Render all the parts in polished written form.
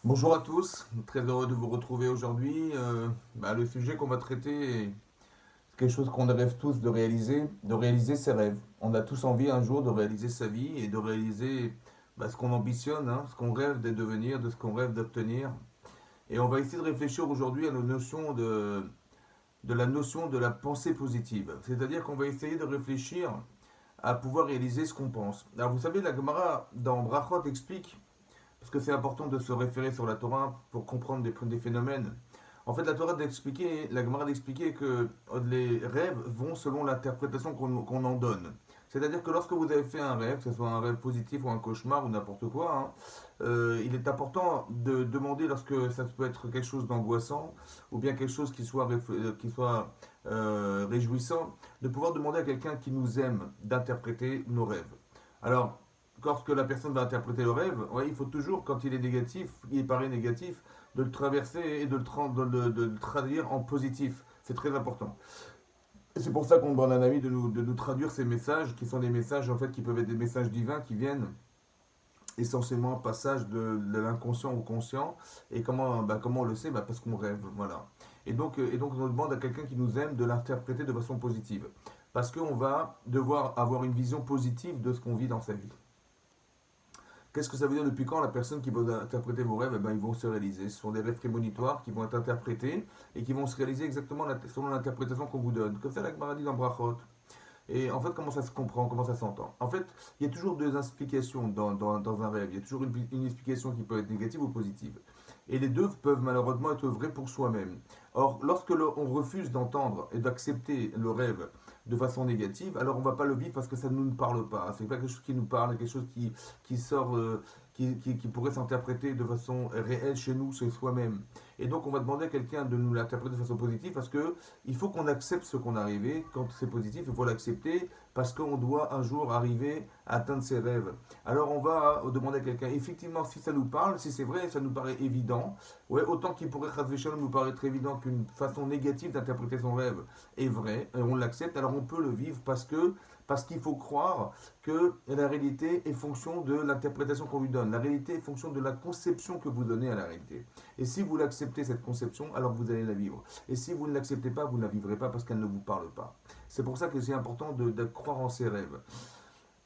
Bonjour à tous, très heureux de vous retrouver aujourd'hui. Le sujet qu'on va traiter est quelque chose qu'on rêve tous de réaliser ses rêves. On a tous envie un jour de réaliser sa vie et de réaliser ce qu'on ambitionne, hein, ce qu'on rêve de devenir, de ce qu'on rêve d'obtenir. Et on va essayer de réfléchir aujourd'hui à de la notion de la pensée positive. C'est-à-dire qu'on va essayer de réfléchir à pouvoir réaliser ce qu'on pense. Alors vous savez, la Gemara dans Brachot explique parce que c'est important de se référer sur la Torah pour comprendre des phénomènes. En fait, la Gemara d'expliquer que les rêves vont selon l'interprétation qu'on en donne. C'est-à-dire que lorsque vous avez fait un rêve, que ce soit un rêve positif ou un cauchemar ou n'importe quoi, hein, il est important de demander lorsque ça peut être quelque chose d'angoissant ou bien quelque chose qui soit réjouissant, de pouvoir demander à quelqu'un qui nous aime d'interpréter nos rêves. Alors, lorsque la personne va interpréter le rêve, ouais, il faut toujours, quand il est négatif, il paraît négatif, de le traverser et de le traduire en positif. C'est très important. Et c'est pour ça qu'on demande à un ami de nous traduire ces messages, qui sont des messages en fait qui peuvent être des messages divins qui viennent essentiellement un passage de l'inconscient au conscient. Et comment on le sait? Parce qu'on rêve, voilà. Et donc on demande à quelqu'un qui nous aime de l'interpréter de façon positive. Parce qu'on va devoir avoir une vision positive de ce qu'on vit dans sa vie. Qu'est-ce que ça veut dire depuis quand la personne qui va interpréter vos rêves, ils vont se réaliser. Ce sont des rêves prémonitoires qui vont être interprétés et qui vont se réaliser exactement selon l'interprétation qu'on vous donne. Comme ça, la Gemara dit dans Brachot. Et en fait, comment ça se comprend, comment ça s'entend? En fait, il y a toujours deux explications dans un rêve. Il y a toujours une explication qui peut être négative ou positive. Et les deux peuvent malheureusement être vrais pour soi-même. Or, on refuse d'entendre et d'accepter le rêve de façon négative, alors on ne va pas le vivre parce que ça ne nous parle pas. C'est pas quelque chose qui nous parle, quelque chose qui sort, qui pourrait s'interpréter de façon réelle chez nous, chez soi-même. Et donc on va demander à quelqu'un de nous l'interpréter de façon positive parce que il faut qu'on accepte ce qu'on est arrivé. Quand c'est positif, il faut l'accepter parce qu'on doit un jour arriver à atteindre ses rêves. Alors on va demander à quelqu'un, effectivement, si ça nous parle, si c'est vrai, ça nous paraît évident. Ouais, autant qu'il pourrait nous paraître évident qu'une façon négative d'interpréter son rêve est vraie, et on l'accepte, alors on peut le vivre parce qu'il faut croire que la réalité est fonction de l'interprétation qu'on lui donne. La réalité est fonction de la conception que vous donnez à la réalité. Et si vous l'acceptez, cette conception, alors vous allez la vivre. Et si vous ne l'acceptez pas, vous ne la vivrez pas parce qu'elle ne vous parle pas. C'est pour ça que c'est important de croire en ses rêves.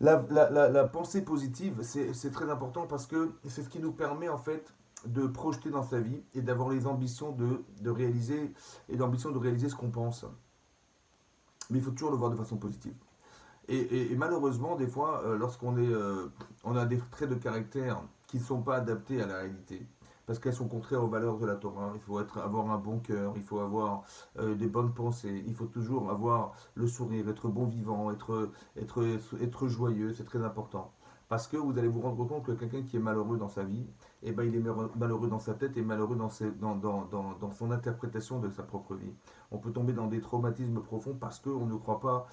La pensée positive, c'est très important parce que c'est ce qui nous permet en fait de projeter dans sa vie et d'avoir les ambitions de réaliser et l'ambition de réaliser ce qu'on pense. Mais il faut toujours le voir de façon positive. Et malheureusement, des fois, on a des traits de caractère qui ne sont pas adaptés à la réalité. Parce qu'elles sont contraires aux valeurs de la Torah. Il faut avoir un bon cœur, il faut avoir des bonnes pensées, il faut toujours avoir le sourire, être bon vivant, être joyeux, c'est très important. Parce que vous allez vous rendre compte que quelqu'un qui est malheureux dans sa vie, il est malheureux dans sa tête et malheureux dans son interprétation de sa propre vie. On peut tomber dans des traumatismes profonds parce qu'on ne croit pas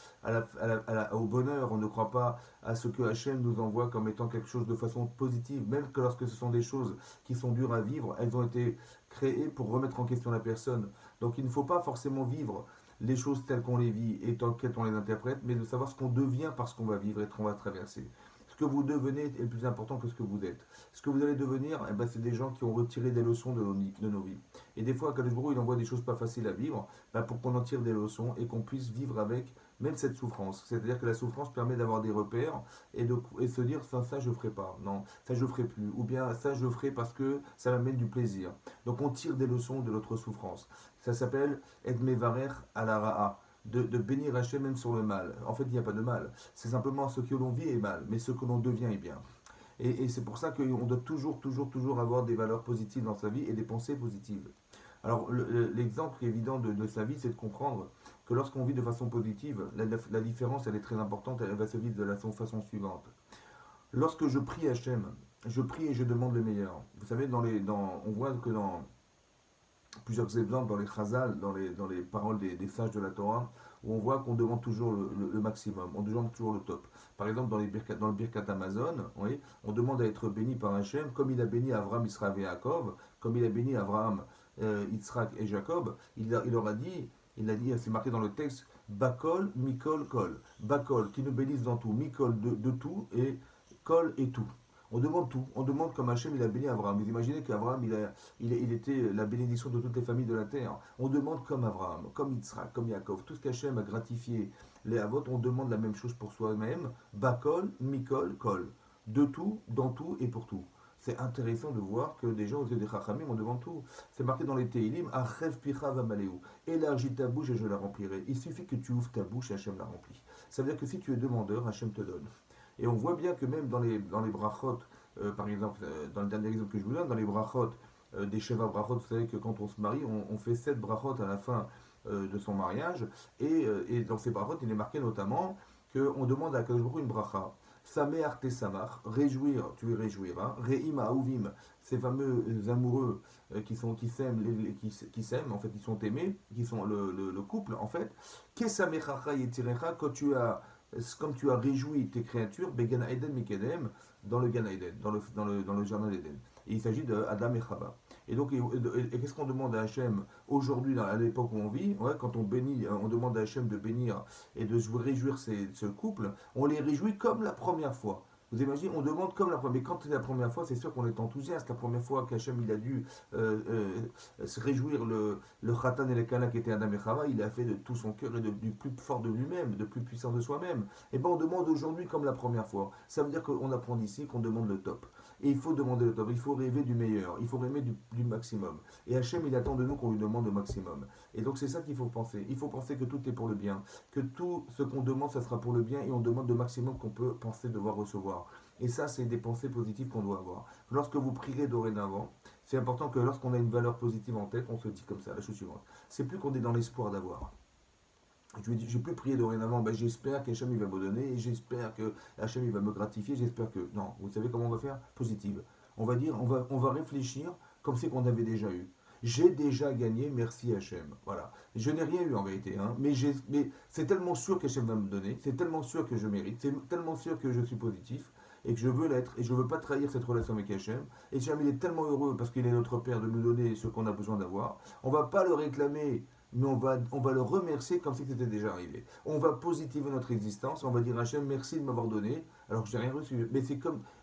au bonheur, on ne croit pas à ce que Hachem nous envoie comme étant quelque chose de façon positive, même que lorsque ce sont des choses qui sont dures à vivre, elles ont été créées pour remettre en question la personne. Donc il ne faut pas forcément vivre les choses telles qu'on les vit et telles qu'on les interprète, mais de savoir ce qu'on devient parce qu'on va vivre et qu'on va traverser. Ce que vous devenez est plus important que ce que vous êtes. Ce que vous allez devenir, c'est des gens qui ont retiré des leçons de nos vies. Et des fois, Kadosh Baruch Hu, il envoie des choses pas faciles à vivre pour qu'on en tire des leçons et qu'on puisse vivre avec même cette souffrance. C'est-à-dire que la souffrance permet d'avoir des repères et se dire ça je ferai pas, non, ça je ferai plus, ou bien ça je ferai parce que ça m'amène du plaisir. Donc on tire des leçons de notre souffrance. Ça s'appelle Et Mevarer à la Ra'a. De bénir Hachem même sur le mal. En fait, il n'y a pas de mal. C'est simplement ce que l'on vit est mal, mais ce que l'on devient est bien. Et c'est pour ça qu'on doit toujours avoir des valeurs positives dans sa vie et des pensées positives. Alors, l'exemple évident de sa vie, c'est de comprendre que lorsqu'on vit de façon positive, la différence, elle est très importante, elle va se vivre de la façon suivante. Lorsque je prie Hachem, je prie et je demande le meilleur. Vous savez, on voit que dans plusieurs exemples dans les chazal, dans les paroles des sages de la Torah, où on voit qu'on demande toujours le maximum, on demande toujours le top. Par exemple, dans le Birkat Amazon, oui, on demande à être béni par Hachem, comme il a béni Abraham, Israël et Jacob, comme il a béni Abraham, Yitzhak et Jacob, il leur a dit, il a dit, c'est marqué dans le texte, Bakol, Mikol, Kol. Bakol, qui nous bénisse dans tout, Mikol de tout, et Kol et tout. On demande tout. On demande comme Hachem il a béni Abraham. Vous imaginez qu'Abraham il était la bénédiction de toutes les familles de la terre. On demande comme Abraham, comme Yitzhak, comme Yaakov. Tout ce qu'Hachem a gratifié les Havot, on demande la même chose pour soi-même. Bakol, Mikol, Kol. De tout, dans tout et pour tout. C'est intéressant de voir que des gens aux yeux des Chachamim, on demande tout. C'est marqué dans les Teilim, Achev picha vamaleu. Élargis ta bouche et je la remplirai. Il suffit que tu ouvres ta bouche et Hachem la remplit. Ça veut dire que si tu es demandeur, Hachem te donne. Et on voit bien que même dans les brachot, par exemple, dans le dernier exemple que je vous donne, dans les brachot, des Sheva brachot, vous savez que quand on se marie, on fait 7 brachot à la fin de son mariage. Et dans ces brachot, il est marqué notamment qu'on demande à Kadosh Baruch Hu une bracha. Samer te samach, réjouir, tu es réjouiras. Re'im aouvim, ces fameux amoureux qui s'aiment, qui s'aiment, en fait, qui sont aimés, qui sont le couple, en fait. Kesamechacha yetirecha, quand tu as comme tu as réjoui tes créatures, Began Eden Mikedem, dans le Gan Eden, dans le jardin d'Eden. Et il s'agit de Adam et Chava. Et donc, et qu'est-ce qu'on demande à Hachem aujourd'hui, à l'époque où on vit, ouais, quand on bénit, on demande à Hachem de bénir et de se réjouir ce couple, on les réjouit comme la première fois. Vous imaginez, on demande comme la première. Mais quand c'est la première fois, c'est sûr qu'on est enthousiaste. La première fois qu'Hachem il a dû se réjouir le Khatan et le Kana qui étaient Adam et Chava, il a fait de tout son cœur et du plus fort de lui-même, de plus puissant de soi-même. Et bien on demande aujourd'hui comme la première fois. Ça veut dire qu'on apprend d'ici qu'on demande le top. Et il faut demander le top, il faut rêver du meilleur, il faut rêver du maximum. Et Hachem, il attend de nous qu'on lui demande le maximum. Et donc c'est ça qu'il faut penser. Il faut penser que tout est pour le bien, que tout ce qu'on demande, ça sera pour le bien, et on demande le maximum qu'on peut penser devoir recevoir. Et ça, c'est des pensées positives qu'on doit avoir. Lorsque vous prierez dorénavant, c'est important que lorsqu'on a une valeur positive en tête, on se dit comme ça, la chose suivante. C'est plus qu'on est dans l'espoir d'avoir. Je ne vais plus prier dorénavant, ben, j'espère qu'Hachem il va me donner, et j'espère que Hachem il va me gratifier, j'espère que... Non, vous savez comment on va faire? Positive. On va dire, on va réfléchir comme c'est qu'on avait déjà eu. J'ai déjà gagné, merci Hachem. Voilà. Je n'ai rien eu en vérité, hein, mais c'est tellement sûr qu'Hachem va me donner, c'est tellement sûr que je mérite, c'est tellement sûr que je suis positif, et que je veux l'être, et je ne veux pas trahir cette relation avec Hachem. Et Hachem il est tellement heureux parce qu'il est notre Père de nous donner ce qu'on a besoin d'avoir. On ne va pas le réclamer, mais on va le remercier comme si c'était déjà arrivé. On va positiver notre existence, on va dire à Hachem merci de m'avoir donné, alors que je n'ai rien reçu.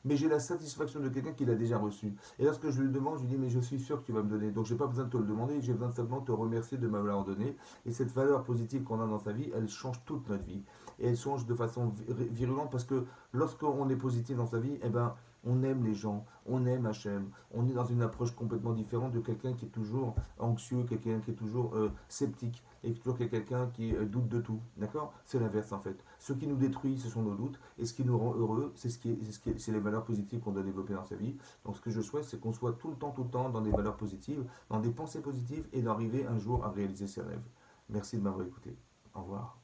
Mais j'ai la satisfaction de quelqu'un qui l'a déjà reçu. Et lorsque je lui demande, je lui dis mais je suis sûr que tu vas me donner. Donc je n'ai pas besoin de te le demander, j'ai besoin simplement de te remercier de m'avoir donné. Et cette valeur positive qu'on a dans sa vie, elle change toute notre vie. Et elle change de façon virulente parce que lorsqu'on est positif dans sa vie, eh ben, on aime les gens, on aime Hachem, on est dans une approche complètement différente de quelqu'un qui est toujours anxieux, quelqu'un qui est toujours sceptique, et toujours quelqu'un qui doute de tout. D'accord? C'est l'inverse en fait. Ce qui nous détruit, ce sont nos doutes, et ce qui nous rend heureux, c'est les valeurs positives qu'on doit développer dans sa vie. Donc ce que je souhaite, c'est qu'on soit tout le temps dans des valeurs positives, dans des pensées positives, et d'arriver un jour à réaliser ses rêves. Merci de m'avoir écouté. Au revoir.